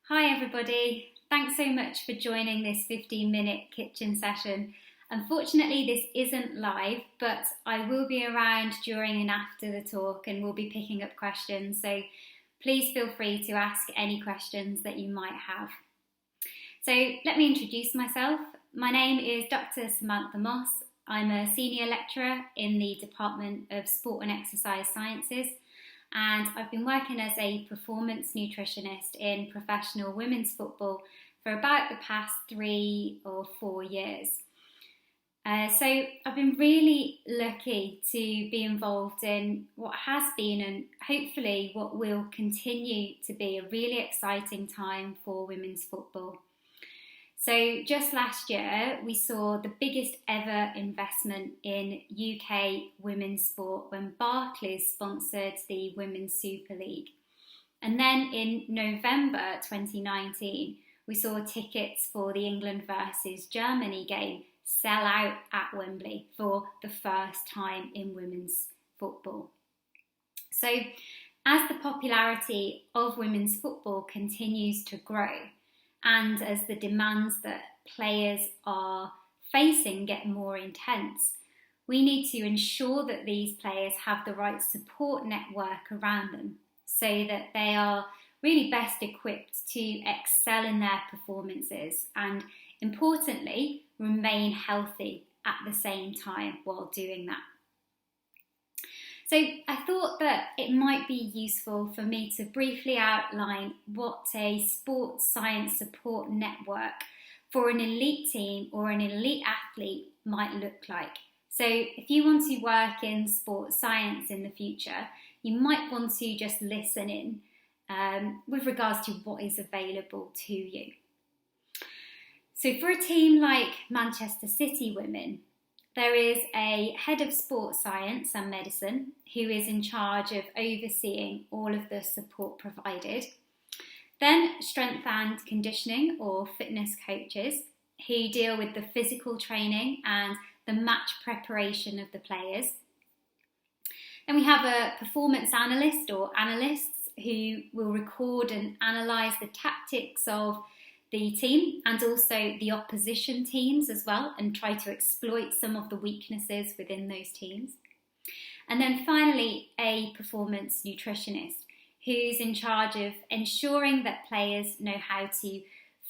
Hi everybody, thanks so much for joining this 15-minute kitchen session. Unfortunately this isn't live, but I will be around during and after the talk and we'll be picking up questions, so please feel free to ask any questions that you might have. So let me introduce myself. My name is Dr. Samantha Moss. I'm a senior lecturer in the Department of Sport and Exercise Sciences, and I've been working as a performance nutritionist in professional women's football for about the past 3 or 4 years. So I've been really lucky to be involved in what has been and hopefully what will continue to be a really exciting time for women's football. So just last year, we saw the biggest ever investment in UK women's sport when Barclays sponsored the Women's Super League. And then in November 2019, we saw tickets for the England versus Germany game sell out at Wembley for the first time in women's football. So as the popularity of women's football continues to grow, and as the demands that players are facing get more intense, we need to ensure that these players have the right support network around them so that they are really best equipped to excel in their performances and, importantly, remain healthy at the same time while doing that. So I thought that it might be useful for me to briefly outline what a sports science support network for an elite team or an elite athlete might look like. So if you want to work in sports science in the future, you might want to just listen in with regards to what is available to you. So for a team like Manchester City Women, there is a head of sports science and medicine who is in charge of overseeing all of the support provided. Then strength and conditioning or fitness coaches who deal with the physical training and the match preparation of the players. Then we have a performance analyst or analysts who will record and analyse the tactics of the team and also the opposition teams as well and try to exploit some of the weaknesses within those teams. And then finally, a performance nutritionist who's in charge of ensuring that players know how to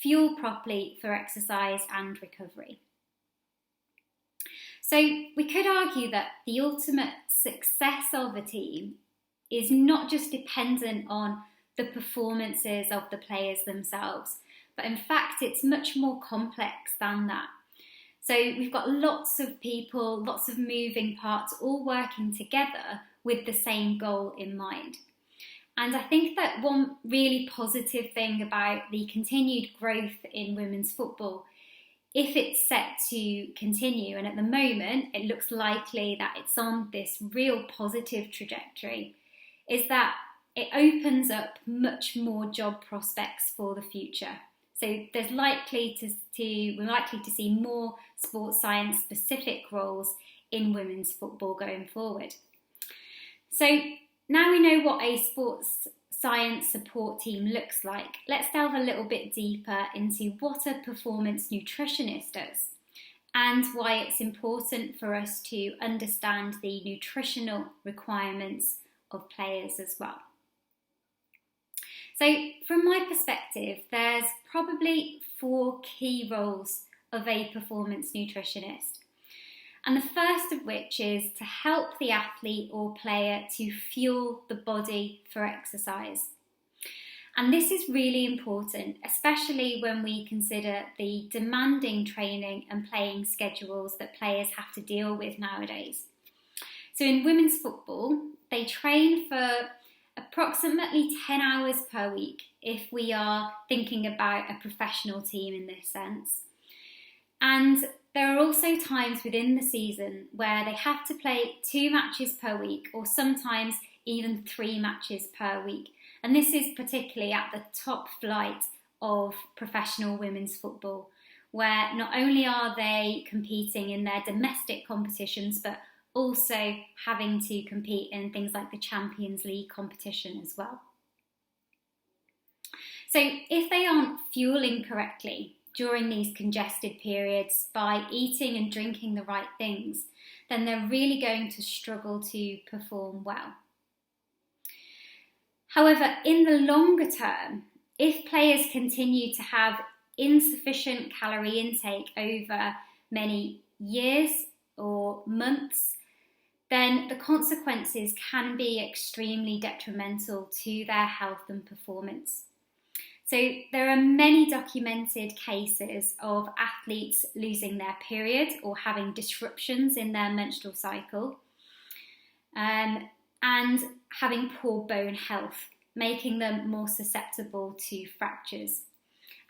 fuel properly for exercise and recovery. So we could argue that the ultimate success of a team is not just dependent on the performances of the players themselves, but in fact, it's much more complex than that. So we've got lots of people, lots of moving parts all working together with the same goal in mind. And I think that one really positive thing about the continued growth in women's football, if it's set to continue, and at the moment it looks likely that it's on this real positive trajectory, is that it opens up much more job prospects for the future. So we're likely to see more sports science specific roles in women's football going forward. So now we know what a sports science support team looks like. Let's delve a little bit deeper into what a performance nutritionist does and why it's important for us to understand the nutritional requirements of players as well. So from my perspective, there's probably 4 key roles of a performance nutritionist. And the first of which is to help the athlete or player to fuel the body for exercise. And this is really important, especially when we consider the demanding training and playing schedules that players have to deal with nowadays. So in women's football, they train for approximately 10 hours per week if we are thinking about a professional team in this sense. And there are also times within the season where they have to play 2 matches per week or sometimes even 3 matches per week. And this is particularly at the top flight of professional women's football, where not only are they competing in their domestic competitions, but also having to compete in things like the Champions League competition as well. So if they aren't fueling correctly during these congested periods by eating and drinking the right things, then they're really going to struggle to perform well. However, in the longer term, if players continue to have insufficient calorie intake over many years or months, then the consequences can be extremely detrimental to their health and performance. So there are many documented cases of athletes losing their period or having disruptions in their menstrual cycle, and having poor bone health, making them more susceptible to fractures.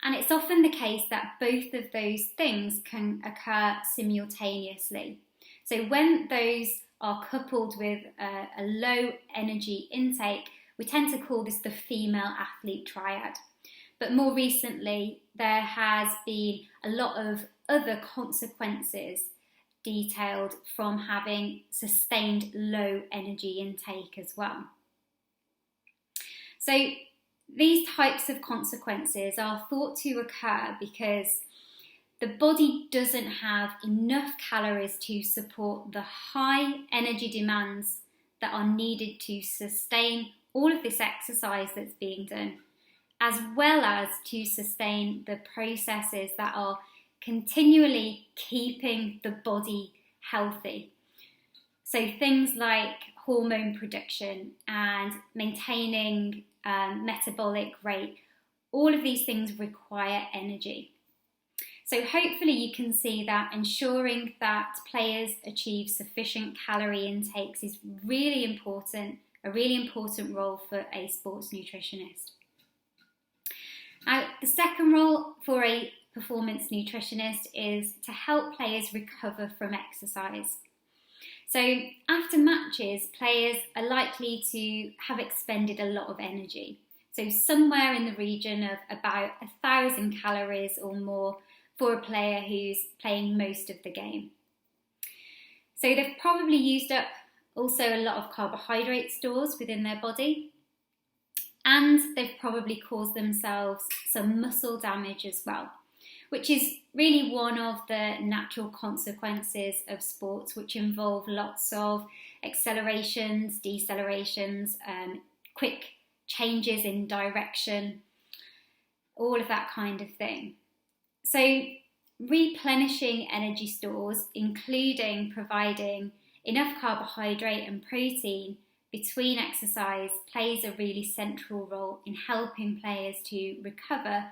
And it's often the case that both of those things can occur simultaneously. So when those are coupled with a low energy intake, we tend to call this the female athlete triad. But more recently, there has been a lot of other consequences detailed from having sustained low energy intake as well. So these types of consequences are thought to occur because the body doesn't have enough calories to support the high energy demands that are needed to sustain all of this exercise that's being done, as well as to sustain the processes that are continually keeping the body healthy. So things like hormone production and maintaining metabolic rate, all of these things require energy. So hopefully you can see that ensuring that players achieve sufficient calorie intakes is really important, a really important role for a sports nutritionist. Now, the second role for a performance nutritionist is to help players recover from exercise. So after matches, players are likely to have expended a lot of energy. So somewhere in the region of about 1,000 calories or more for a player who's playing most of the game. So they've probably used up also a lot of carbohydrate stores within their body, and they've probably caused themselves some muscle damage as well, which is really one of the natural consequences of sports, which involve lots of accelerations, decelerations, quick changes in direction, all of that kind of thing. So replenishing energy stores, including providing enough carbohydrate and protein between exercise, plays a really central role in helping players to recover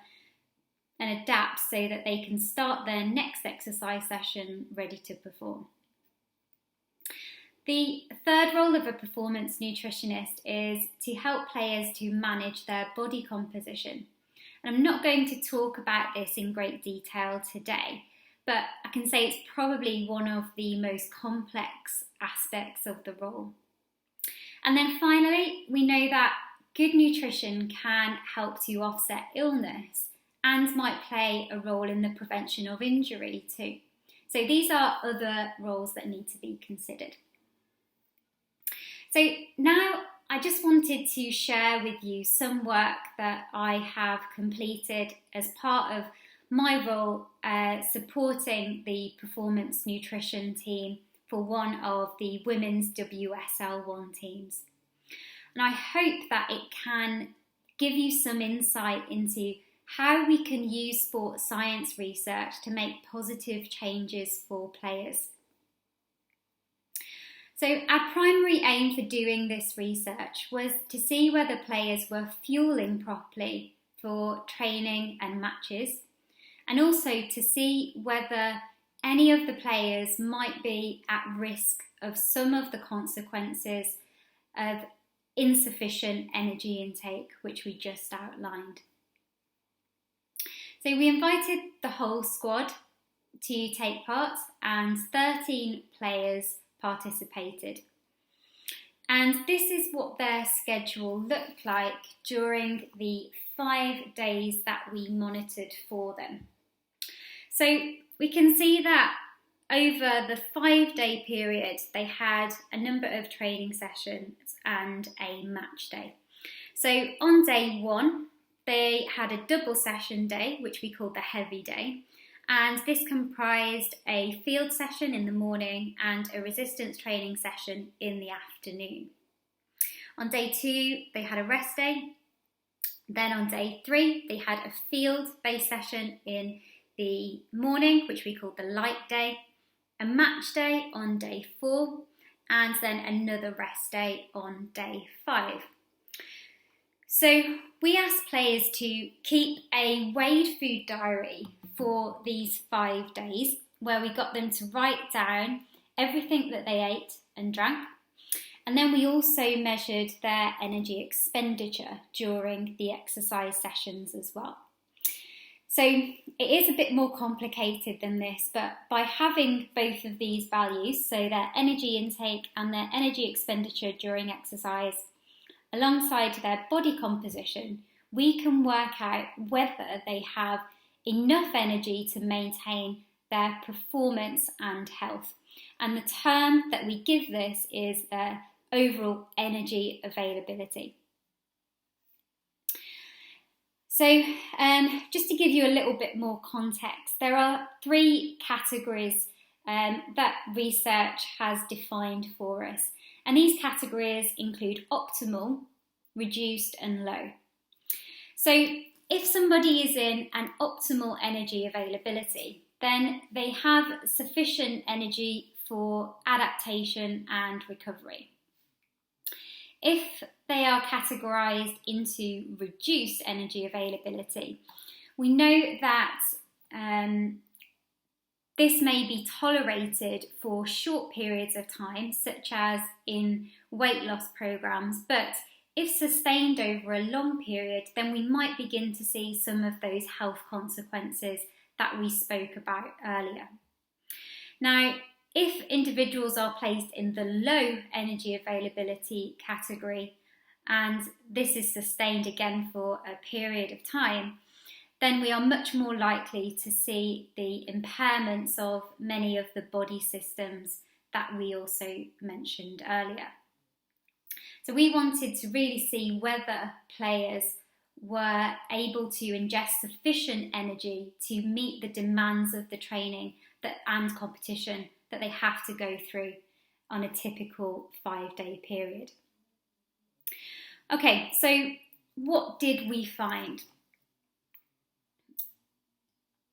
and adapt so that they can start their next exercise session ready to perform. The third role of a performance nutritionist is to help players to manage their body composition. And I'm not going to talk about this in great detail today, but I can say it's probably one of the most complex aspects of the role. And then finally, we know that good nutrition can help to offset illness and might play a role in the prevention of injury too. So these are other roles that need to be considered. So now I just wanted to share with you some work that I have completed as part of my role supporting the performance nutrition team for one of the women's WSL1 teams. And I hope that it can give you some insight into how we can use sports science research to make positive changes for players. So our primary aim for doing this research was to see whether players were fueling properly for training and matches, and also to see whether any of the players might be at risk of some of the consequences of insufficient energy intake, which we just outlined. So we invited the whole squad to take part, and 13 players participated. And this is what their schedule looked like during the 5 days that we monitored for them. So we can see that over the 5-day period, they had a number of training sessions and a match day. So on day 1, they had a double session day, which we called the heavy day, and this comprised a field session in the morning and a resistance training session in the afternoon. On day 2, they had a rest day. Then on day 3, they had a field-based session in the morning, which we called the light day, a match day on day 4, and then another rest day on day 5. So we asked players to keep a weighed food diary for these 5 days, where we got them to write down everything that they ate and drank. And then we also measured their energy expenditure during the exercise sessions as well. So it is a bit more complicated than this, but by having both of these values, so their energy intake and their energy expenditure during exercise, alongside their body composition, we can work out whether they have enough energy to maintain their performance and health. And the term that we give this is their overall energy availability. So just to give you a little bit more context, there are 3 categories that research has defined for us. And these categories include optimal, reduced and low. So if somebody is in an optimal energy availability, then they have sufficient energy for adaptation and recovery. If they are categorised into reduced energy availability, we know that this may be tolerated for short periods of time, such as in weight loss programs, but if sustained over a long period, then we might begin to see some of those health consequences that we spoke about earlier. Now, if individuals are placed in the low energy availability category, and this is sustained again for a period of time, then we are much more likely to see the impairments of many of the body systems that we also mentioned earlier. So we wanted to really see whether players were able to ingest sufficient energy to meet the demands of the training and competition that they have to go through on a typical 5-day period. Okay, so what did we find?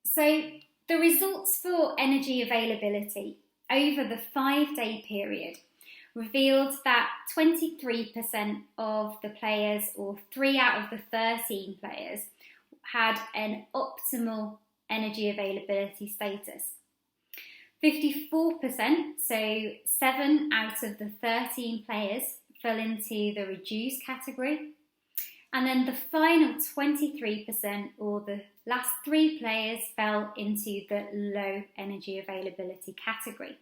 So the results for energy availability over the 5-day period revealed that 23% of the players, or 3 out of the 13 players, had an optimal energy availability status. 54%, so 7 out of the 13 players, fell into the reduced category. And then the final 23%, or the last 3 players, fell into the low energy availability category.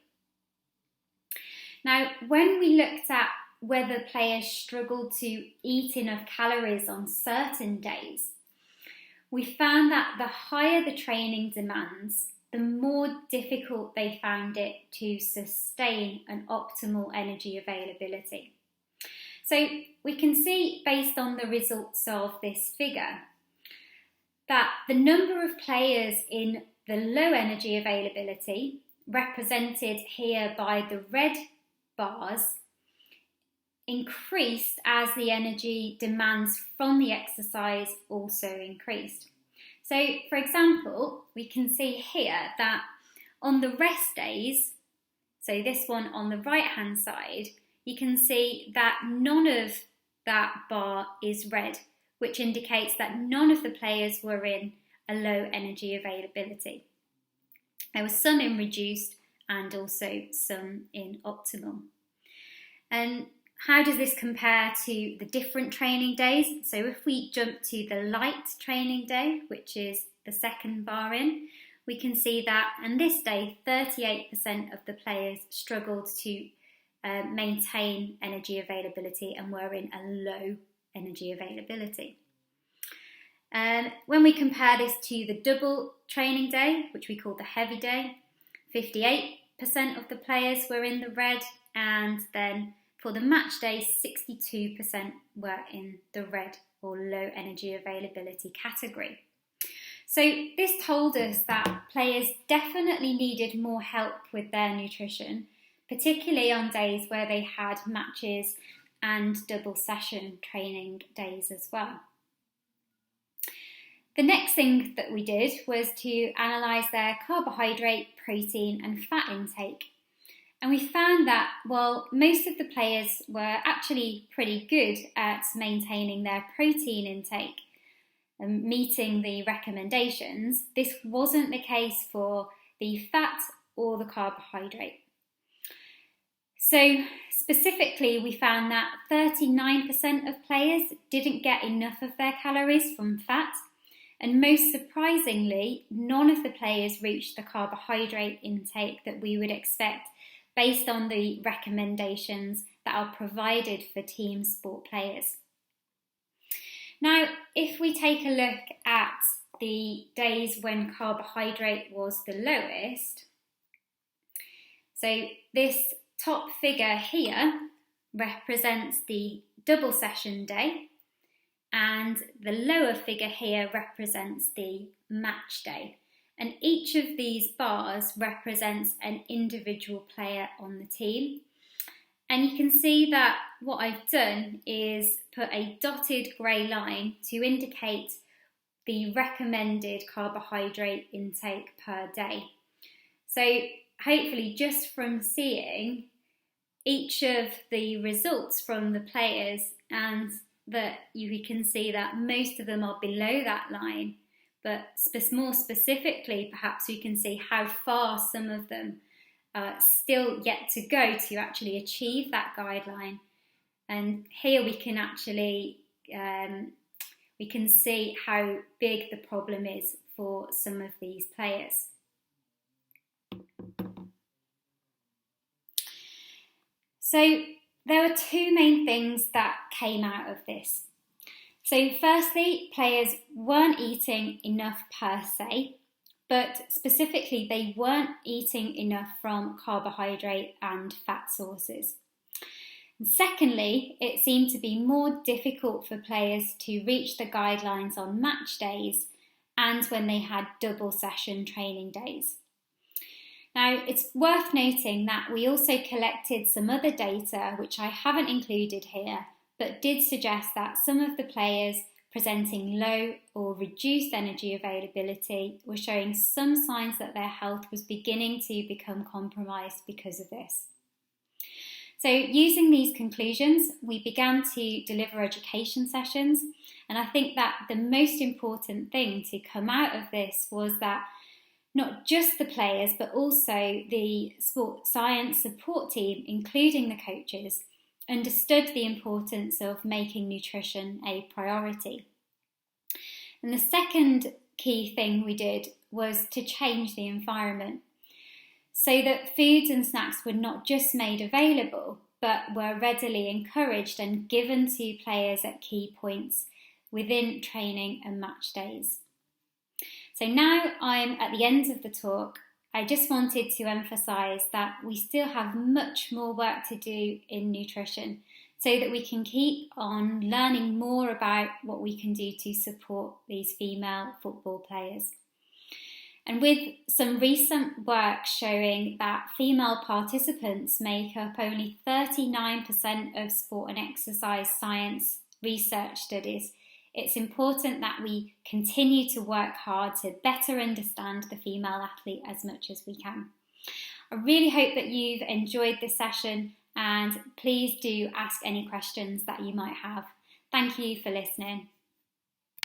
Now, when we looked at whether players struggled to eat enough calories on certain days, we found that the higher the training demands, the more difficult they found it to sustain an optimal energy availability. So we can see, based on the results of this figure, that the number of players in the low energy availability, represented here by the red bars, increased as the energy demands from the exercise also increased. So, for example, we can see here that on the rest days, so this one on the right-hand side, you can see that none of that bar is red, which indicates that none of the players were in a low energy availability. There were some in reduced and also some in optimal. And how does this compare to the different training days? So if we jump to the light training day, which is the second bar in, we can see that on this day, 38% of the players struggled to maintain energy availability and were in a low energy availability. When we compare this to the double training day, which we call the heavy day, 58% of the players were in the red, and then for the match day, 62% were in the red or low energy availability category. So this told us that players definitely needed more help with their nutrition, particularly on days where they had matches and double session training days as well. The next thing that we did was to analyse their carbohydrate, protein and fat intake. And we found that while most of the players were actually pretty good at maintaining their protein intake and meeting the recommendations, this wasn't the case for the fat or the carbohydrate. So specifically, we found that 39% of players didn't get enough of their calories from fat, and most surprisingly, none of the players reached the carbohydrate intake that we would expect based on the recommendations that are provided for team sport players. Now, if we take a look at the days when carbohydrate was the lowest, so this top figure here represents the double session day, and the lower figure here represents the match day. And each of these bars represents an individual player on the team. And you can see that what I've done is put a dotted grey line to indicate the recommended carbohydrate intake per day. So hopefully just from seeing each of the results from the players, and that you can see that most of them are below that line, but more specifically, perhaps we can see how far some of them are still yet to go to actually achieve that guideline. And here we can actually we can see how big the problem is for some of these players. So there were two main things that came out of this. So firstly, players weren't eating enough per se, but specifically they weren't eating enough from carbohydrate and fat sources. And secondly, it seemed to be more difficult for players to reach the guidelines on match days and when they had double session training days. Now, it's worth noting that we also collected some other data, which I haven't included here, but did suggest that some of the players presenting low or reduced energy availability were showing some signs that their health was beginning to become compromised because of this. So using these conclusions, we began to deliver education sessions, and I think that the most important thing to come out of this was that not just the players, but also the sport science support team, including the coaches, understood the importance of making nutrition a priority. And the second key thing we did was to change the environment so that foods and snacks were not just made available, but were readily encouraged and given to players at key points within training and match days. So now I'm at the end of the talk. I just wanted to emphasise that we still have much more work to do in nutrition so that we can keep on learning more about what we can do to support these female football players. And with some recent work showing that female participants make up only 39% of sport and exercise science research studies, it's important that we continue to work hard to better understand the female athlete as much as we can. I really hope that you've enjoyed this session, and please do ask any questions that you might have. Thank you for listening.